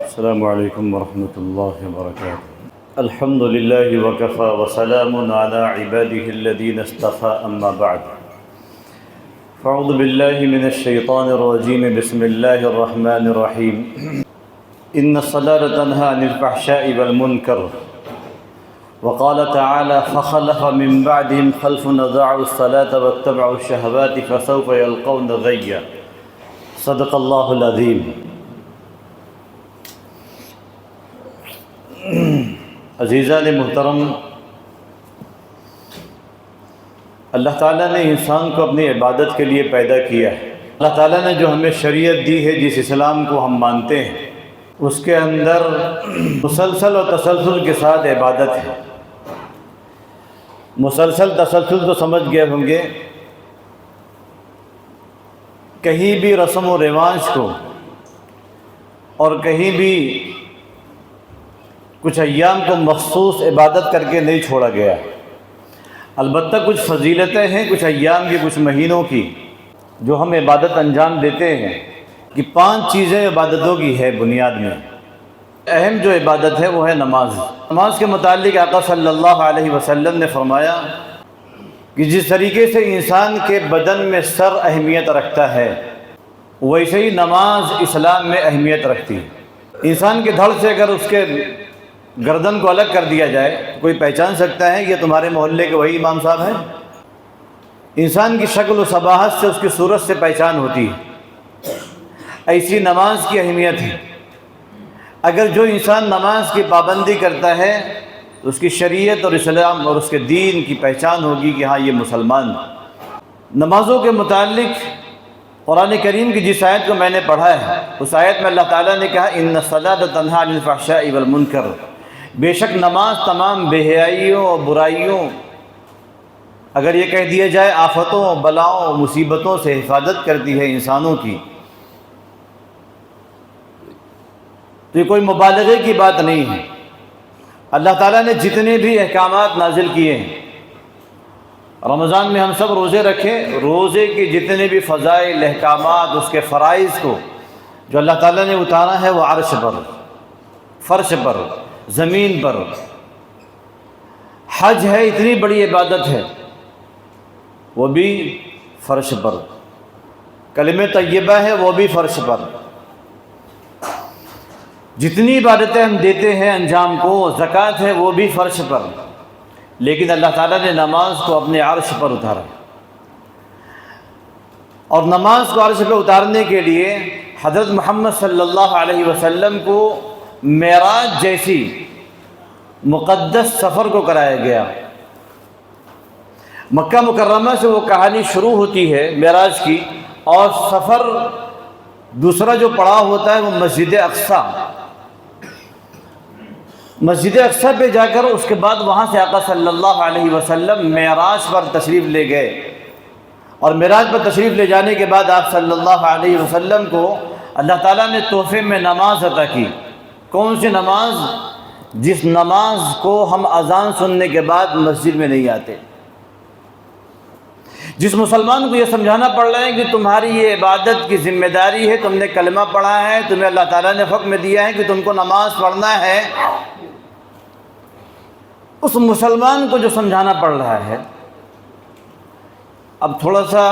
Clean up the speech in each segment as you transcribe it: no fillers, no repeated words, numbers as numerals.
السلام علیکم ورحمۃ اللہ وبرکاتہ۔ الحمد للہ وکفی وسلام علی عباده الذین اصطفى اما بعد فاعوذ باللہ من الشیطان الرجیم بسم اللہ الرحمن الرحیم ان الصلاة تنہی عن الفحشاء والمنکر وقال تعالی فخلف من بعدهم خلف اضاعوا الصلاة واتبعوا الشہوات فسوف یلقون غیا۔ صدق اللہ العظیم۔ عزیزان محترم، اللہ تعالیٰ نے انسان کو اپنی عبادت کے لیے پیدا کیا ہے۔ اللہ تعالیٰ نے جو ہمیں شریعت دی ہے، جس اسلام کو ہم مانتے ہیں، اس کے اندر مسلسل اور تسلسل کے ساتھ عبادت ہے۔ مسلسل تسلسل تو سمجھ گئے ہوں گے، کہیں بھی رسم و رواج کو اور کہیں بھی کچھ ایام کو مخصوص عبادت کر کے نہیں چھوڑا گیا۔ البتہ کچھ فضیلتیں ہیں، کچھ ایام کی، کچھ مہینوں کی، جو ہم عبادت انجام دیتے ہیں کہ 5 چیزیں عبادتوں کی ہے۔ بنیاد میں اہم جو عبادت ہے وہ ہے نماز۔ نماز کے متعلق آقا صلی اللہ علیہ وسلم نے فرمایا کہ جس طریقے سے انسان کے بدن میں سر اہمیت رکھتا ہے، ویسے ہی نماز اسلام میں اہمیت رکھتی ہے۔ انسان کے دھڑ سے اگر اس کے گردن کو الگ کر دیا جائے تو کوئی پہچان سکتا ہے یہ تمہارے محلے کے وہی امام صاحب ہیں؟ انسان کی شکل و صباحت سے، اس کی صورت سے پہچان ہوتی ہے۔ ایسی نماز کی اہمیت ہے۔ اگر جو انسان نماز کی پابندی کرتا ہے تو اس کی شریعت اور اسلام اور اس کے دین کی پہچان ہوگی کہ ہاں یہ مسلمان۔ نمازوں کے متعلق قرآن کریم کی جس آیت کو میں نے پڑھا ہے، اس آیت میں اللہ تعالیٰ نے کہا ان الصلاۃ تنہی عن الفحشاء والمنکر، بے شک نماز تمام بے حیائیوں اور برائیوں، اگر یہ کہہ دیا جائے آفتوں، بلاؤں، مصیبتوں سے حفاظت کرتی ہے انسانوں کی، تو یہ کوئی مبالغے کی بات نہیں ہے۔ اللہ تعالیٰ نے جتنے بھی احکامات نازل کیے ہیں، رمضان میں ہم سب روزے رکھیں، روزے کے جتنے بھی فضائل، احکامات، اس کے فرائض کو جو اللہ تعالیٰ نے اتارا ہے وہ عرش پر، فرش پر، زمین پر۔ حج ہے، اتنی بڑی عبادت ہے، وہ بھی فرش پر۔ کلمہ طیبہ ہے، وہ بھی فرش پر۔ جتنی عبادتیں ہم دیتے ہیں انجام کو، زکوٰۃ ہے، وہ بھی فرش پر۔ لیکن اللہ تعالیٰ نے نماز کو اپنے عرش پر اتارا، اور نماز کو عرش پہ اتارنے کے لیے حضرت محمد صلی اللہ علیہ وسلم کو معراج جیسی مقدس سفر کو کرایا گیا۔ مکہ مکرمہ سے وہ کہانی شروع ہوتی ہے معراج کی، اور سفر دوسرا جو پڑاؤ ہوتا ہے وہ مسجد اقصیٰ۔ مسجد اقصیٰ پہ جا کر اس کے بعد وہاں سے آقا صلی اللہ علیہ وسلم معراج پر تشریف لے گئے، اور معراج پر تشریف لے جانے کے بعد آپ صلی اللہ علیہ وسلم کو اللہ تعالیٰ نے تحفے میں نماز عطا کی۔ کون سی نماز؟ جس نماز کو ہم اذان سننے کے بعد مسجد میں نہیں آتے، جس مسلمان کو یہ سمجھانا پڑ رہا ہے کہ تمہاری یہ عبادت کی ذمہ داری ہے، تم نے کلمہ پڑھا ہے، تمہیں اللہ تعالیٰ نے حکم دیا ہے کہ تم کو نماز پڑھنا ہے، اس مسلمان کو جو سمجھانا پڑ رہا ہے۔ اب تھوڑا سا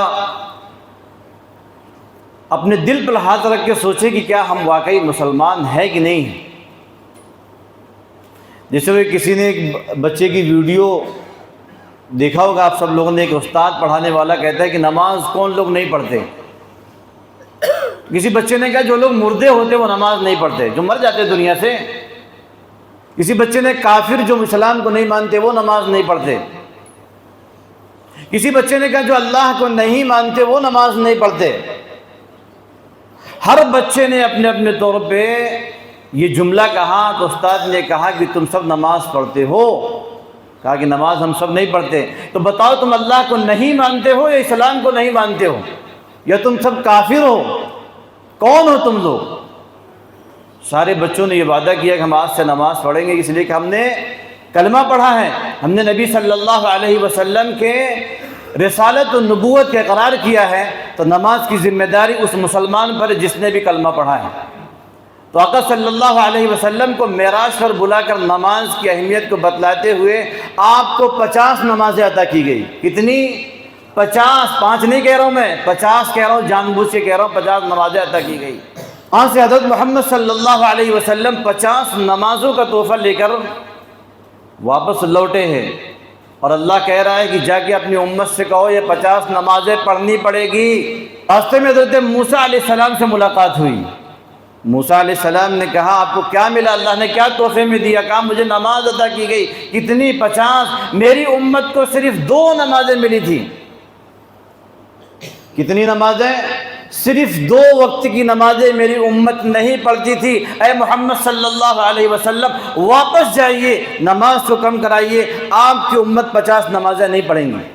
اپنے دل پر ہاتھ رکھ کے سوچے کہ کیا ہم واقعی مسلمان ہیں کہ نہیں ہیں۔ جیسے وہ کسی نے ایک بچے کی ویڈیو دیکھا ہوگا آپ سب لوگوں نے، ایک استاد پڑھانے والا کہتا ہے کہ نماز کون لوگ نہیں پڑھتے؟ کسی بچے نے کہا جو لوگ مردے ہوتے وہ نماز نہیں پڑھتے، جو مر جاتے دنیا سے۔ کسی بچے نے کافر جو اسلام کو نہیں مانتے وہ نماز نہیں پڑھتے۔ کسی بچے نے کہا جو اللہ کو نہیں مانتے وہ نماز نہیں پڑھتے۔ ہر بچے نے اپنے اپنے طور پہ یہ جملہ کہا، تو استاد نے کہا کہ تم سب نماز پڑھتے ہو؟ کہا کہ نماز ہم سب نہیں پڑھتے۔ تو بتاؤ تم اللہ کو نہیں مانتے ہو یا اسلام کو نہیں مانتے ہو، یا تم سب کافر ہو؟ کون ہو تم لوگ؟ سارے بچوں نے یہ وعدہ کیا کہ ہم آج سے نماز پڑھیں گے، اس لیے کہ ہم نے کلمہ پڑھا ہے، ہم نے نبی صلی اللہ علیہ وسلم کے رسالت و نبوت کا اقرار کیا ہے، تو نماز کی ذمہ داری اس مسلمان پر جس نے بھی کلمہ پڑھا ہے۔ تو آقا صلی اللہ علیہ وسلم کو معراج پر بلا کر نماز کی اہمیت کو بتلاتے ہوئے آپ کو 50 نمازیں عطا کی گئی۔ کتنی؟ 50، 5 نہیں کہہ رہا ہوں میں، 50 کہہ رہا ہوں، جان بوجھ کے کہہ رہا ہوں، 50 نمازیں عطا کی گئی۔ وہاں سے حضرت محمد صلی اللہ علیہ وسلم 50 نمازوں کا تحفہ لے کر واپس لوٹے ہیں، اور اللہ کہہ رہا ہے کہ جا کے اپنی امت سے کہو یہ 50 نمازیں پڑھنی پڑے گی۔ راستے میں حضرت موسیٰ علیہ السلام سے ملاقات ہوئی۔ موسیٰ علیہ السلام نے کہا آپ کو کیا ملا، اللہ نے کیا تحفے میں دیا؟ کہا مجھے نماز عطا کی گئی۔ کتنی؟ 50۔ میری امت کو صرف 2 نمازیں ملی تھی۔ کتنی نمازیں؟ صرف 2 وقت کی نمازیں میری امت نہیں پڑھتی تھی۔ اے محمد صلی اللہ علیہ وسلم واپس جائیے، نماز کو کم کرائیے، آپ کی امت 50 نمازیں نہیں پڑھیں گی۔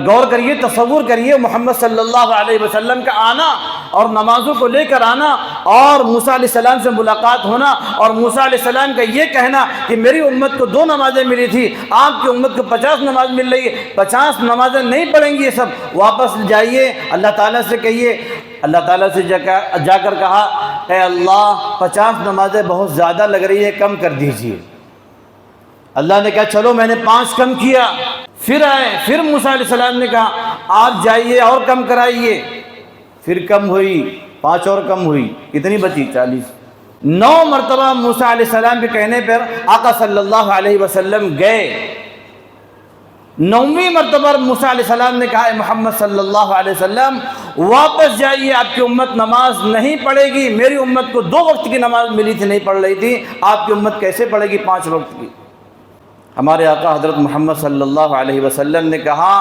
غور کریے، تصور کریے، محمد صلی اللہ علیہ وسلم کا آنا اور نمازوں کو لے کر آنا، اور موسیٰ علیہ السلام سے ملاقات ہونا، اور موسیٰ علیہ السلام کا یہ کہنا کہ میری امت کو 2 نمازیں ملی تھی، آپ کی امت کو 50 نماز مل رہی ہے۔ 50 نمازیں نہیں پڑھیں گی یہ سب، واپس جائیے، اللہ تعالیٰ سے کہیے۔ اللہ تعالیٰ سے جا کر کہا اے اللہ 50 نمازیں بہت زیادہ لگ رہی ہے، کم کر دیجیے۔ اللہ نے کہا چلو میں نے 5 کم کیا۔ پھر آئے، پھر موسیٰ علیہ السلام نے کہا آپ جائیے اور کم کرائیے۔ پھر کم ہوئی، 5 اور کم ہوئی، کتنی بچی؟ 40۔ 9 مرتبہ موسیٰ علیہ السلام کے کہنے پر آقا صلی اللہ علیہ وسلم گئے۔ 9ویں مرتبہ موسیٰ علیہ السلام نے کہا اے محمد صلی اللہ علیہ وسلم واپس جائیے، آپ کی امت نماز نہیں پڑھے گی۔ میری امت کو 2 وقت کی نماز ملی تھی، نہیں پڑھ رہی تھی، آپ کی امت کیسے پڑھے گی 5 وقت کی؟ ہمارے آقا حضرت محمد صلی اللہ علیہ وسلم نے کہا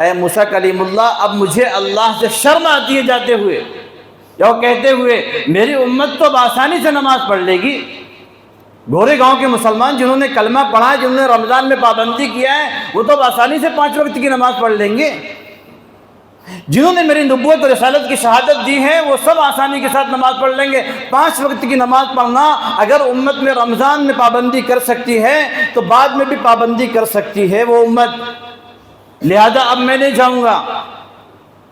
اے موسیٰ کلیم اللہ اب مجھے اللہ سے شرم آتی ہے جاتے ہوئے، یا کہتے ہوئے میری امت تو بآسانی سے نماز پڑھ لے گی۔ گورے گاؤں کے مسلمان جنہوں نے کلمہ پڑھا ہے، جنہوں نے رمضان میں پابندی کیا ہے، وہ تو بآسانی سے 5 وقت کی نماز پڑھ لیں گے۔ جنہوں نے میری نبوت اور رسالت کی شہادت دی ہے وہ سب آسانی کے ساتھ نماز پڑھ لیں گے۔ 5 وقت کی نماز پڑھنا اگر امت میں رمضان میں پابندی کر سکتی ہے تو بعد میں بھی پابندی کر سکتی ہے وہ امت۔ لہذا اب میں نہیں جاؤں گا۔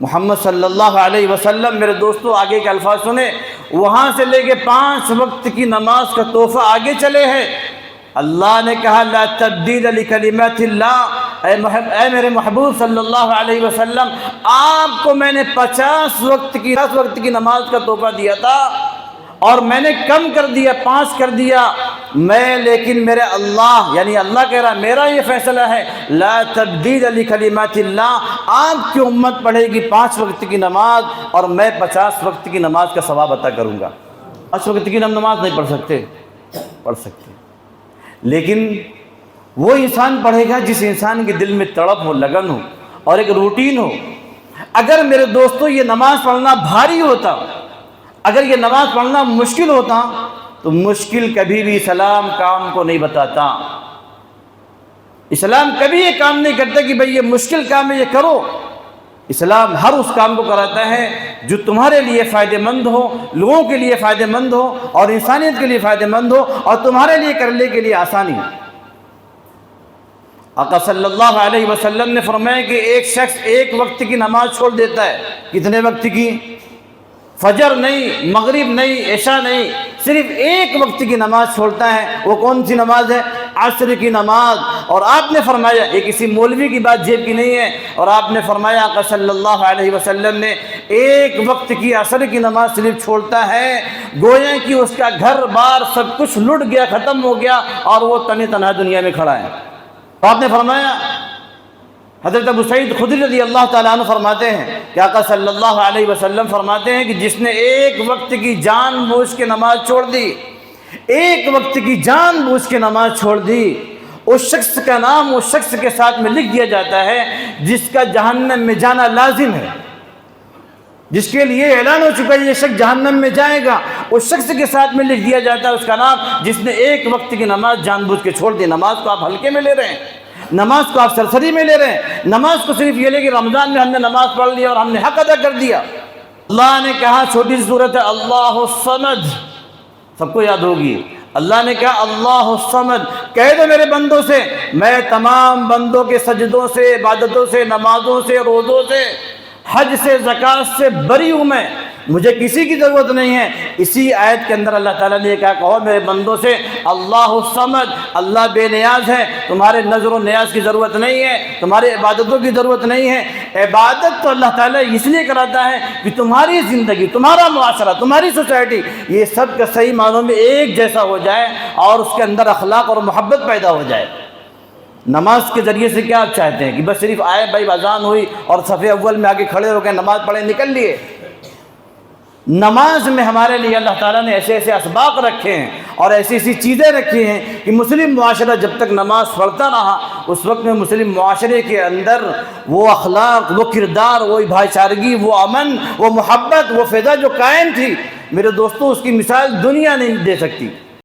محمد صلی اللہ علیہ وسلم، میرے دوستوں آگے کے الفاظ سنیں، وہاں سے لے کے 5 وقت کی نماز کا تحفہ آگے چلے ہیں۔ اللہ نے کہا لا تبدیل لکلمات اللہ، اے میرے محبوب صلی اللہ علیہ وسلم آپ کو میں نے 50 وقت کی نماز کا تحفہ دیا تھا اور میں نے کم کر دیا، 5 کر دیا میں، لیکن میرے اللہ یعنی اللہ کہہ رہا میرا یہ فیصلہ ہے لا تبدیل لکلمات اللہ، آپ کی امت پڑھے گی 5 وقت کی نماز اور میں 50 وقت کی نماز کا ثواب عطا کروں گا۔ 5 وقت کی نماز نہیں پڑھ سکتے، پڑھ سکتے، لیکن وہ انسان پڑھے گا جس انسان کے دل میں تڑپ ہو، لگن ہو اور ایک روٹین ہو۔ اگر میرے دوستو یہ نماز پڑھنا بھاری ہوتا، اگر یہ نماز پڑھنا مشکل ہوتا تو مشکل کبھی بھی اسلام کام کو نہیں بتاتا۔ اسلام کبھی یہ کام نہیں کرتا کہ بھئی یہ مشکل کام ہے یہ کرو۔ اسلام ہر اس کام کو کراتا ہے جو تمہارے لیے فائدہ مند ہو، لوگوں کے لیے فائدہ مند ہو اور انسانیت کے لیے فائدہ مند ہو اور تمہارے لیے کرنے کے لیے آسانی ہو۔ آقا صلی اللہ علیہ وسلم نے فرمایا کہ ایک شخص 1 وقت کی نماز چھوڑ دیتا ہے۔ کتنے وقت کی؟ فجر نہیں، مغرب نہیں، عشاء نہیں، صرف 1 وقت کی نماز چھوڑتا ہے۔ وہ کون سی نماز ہے؟ عصر کی نماز۔ اور آپ نے فرمایا، یہ کسی مولوی کی بات جیب کی نہیں ہے، اور آپ نے فرمایا آقا صلی اللہ علیہ وسلم نے 1 وقت کی عصر کی نماز صرف چھوڑتا ہے گویا کہ اس کا گھر بار سب کچھ لٹ گیا، ختم ہو گیا اور وہ تنہا دنیا میں کھڑا ہے۔ تو آپ نے فرمایا، حضرت ابو سعید خدری رضی اللہ تعالیٰ عنہ فرماتے ہیں کہ آقا صلی اللہ علیہ وسلم فرماتے ہیں کہ جس نے 1 وقت کی جان بوجھ کے نماز چھوڑ دی، 1 وقت کی جان بوجھ کے نماز چھوڑ دی، اس شخص کا نام اس شخص کے ساتھ میں لکھ دیا جاتا ہے جس کا جہنم میں جانا لازم ہے، جس کے لیے اعلان ہو چکا ہے یہ شخص جہنم میں جائے گا، اس شخص کے ساتھ میں لکھ دیا جاتا ہے اس کا نام جس نے 1 وقت کی نماز جان بوجھ کے چھوڑ دی۔ نماز کو آپ ہلکے میں لے رہے ہیں، نماز کو آپ سرسری میں لے رہے ہیں، نماز کو صرف یہ لے کہ رمضان میں ہم نے نماز پڑھ لی اور ہم نے حق ادا کر دیا۔ اللہ نے کہا چھوٹی سی صورت ہے اللہ الصمد، سب کو یاد ہوگی۔ اللہ نے کہا اللہ الصمد، کہہ دو میرے بندوں سے میں تمام بندوں کے سجدوں سے، عبادتوں سے، نمازوں سے، روزوں سے، حج سے، زکوٰۃ سے بری ہوں مجھے کسی کی ضرورت نہیں ہے۔ اسی آیت کے اندر اللہ تعالیٰ نے یہ کہا، کہو میرے بندوں سے اللہ الصمد، اللہ بے نیاز ہے، تمہارے نظر و نیاز کی ضرورت نہیں ہے، تمہاری عبادتوں کی ضرورت نہیں ہے۔ عبادت تو اللہ تعالیٰ اس لیے کراتا ہے کہ تمہاری زندگی، تمہارا معاشرہ، تمہاری سوسائٹی، یہ سب کا صحیح معنوں میں ایک جیسا ہو جائے اور اس کے اندر اخلاق اور محبت پیدا ہو جائے۔ نماز کے ذریعے سے کیا آپ چاہتے ہیں کہ بس صرف آئے بھائی اذان ہوئی اور صف اول میں آگے کھڑے ہو کے نماز پڑھے نکل لیے؟ نماز میں ہمارے لیے اللہ تعالیٰ نے ایسے ایسے اسباق رکھے ہیں اور ایسی ایسی چیزیں رکھی ہیں کہ مسلم معاشرہ جب تک نماز پڑھتا رہا اس وقت میں مسلم معاشرے کے اندر وہ اخلاق، وہ کردار، وہ بھائی چارگی، وہ امن، وہ محبت، وہ فضا جو قائم تھی، میرے دوستوں اس کی مثال دنیا نہیں دے سکتی۔